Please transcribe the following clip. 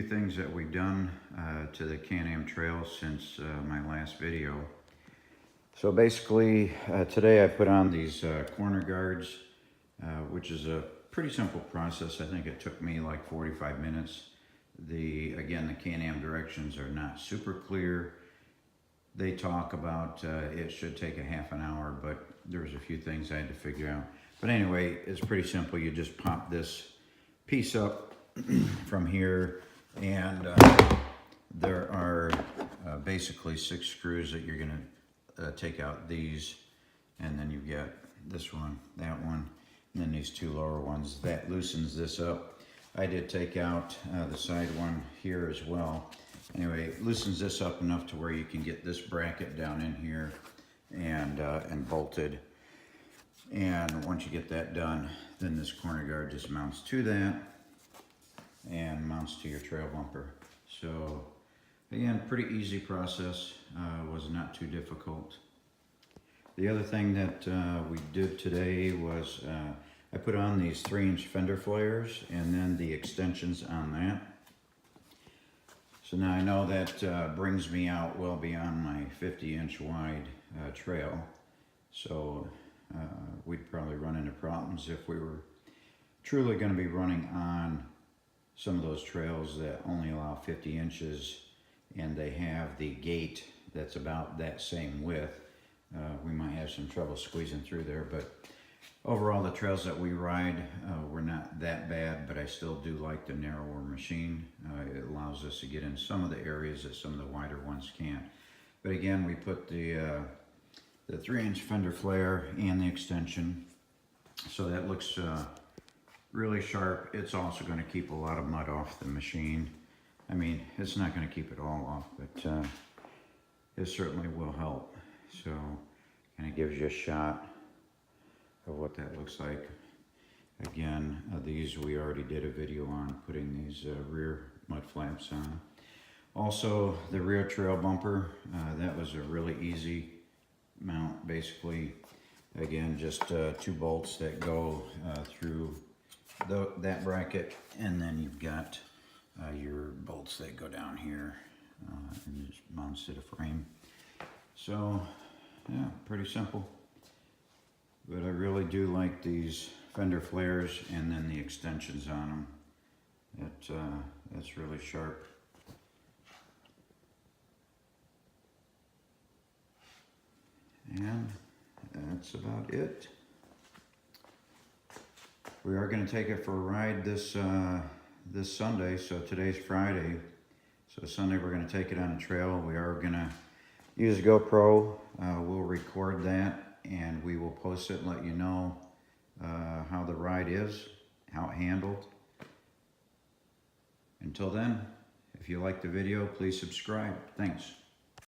things that we've done to the Can Am Trail since my last video. So basically today I put on these corner guards, which is a pretty simple process. I think it took me like 45 minutes. Again, the Can Am directions are not super clear. They talk about it should take a half an hour, but there's a few things I had to figure out. But anyway, it's pretty simple. You just pop this piece up from here, and there are basically 6 screws that you're going to take out these, and then you've got this one, that one, and then these 2 lower ones. That loosens this up. I did take out the side one here as well. Anyway, it loosens this up enough to where you can get this bracket down in here and bolted. And once you get that done, then this corner guard just mounts to that and mounts to your trail bumper. So again, pretty easy process, was not too difficult. The other thing that we did today was I put on these 3-inch Fender Flares and then the extensions on that. So now I know that brings me out well beyond my 50-inch wide trail. So we'd probably run into problems if we were truly going to be running on some of those trails that only allow 50 inches and they have the gate that's about that same width. We might have some trouble squeezing through there, but overall the trails that we ride were not that bad, but I still do like the narrower machine. It allows us to get in some of the areas that some of the wider ones can't. But again, we put the 3-inch Fender Flare and the extension, so that looks really sharp. It's also going to keep a lot of mud off the machine. I mean, it's not going to keep it all off, but it certainly will help. So kind of gives you a shot of what that looks like. Again, these we already did a video on, putting these rear mud flaps on. Also, the rear trail bumper, that was a really easy mount. Basically, again, just 2 bolts that go through that bracket, and then you've got your bolts that go down here and just mounts to the frame. So yeah, pretty simple, but I really do like these Fender Flares and then the extensions on them. That's really sharp. And that's about it. We are going to take it for a ride this Sunday. So today's Friday. So Sunday we're going to take it on the trail. We are going to use a GoPro. We'll record that and we will post it and let you know how the ride is, how it handled. Until then, if you like the video, please subscribe. Thanks.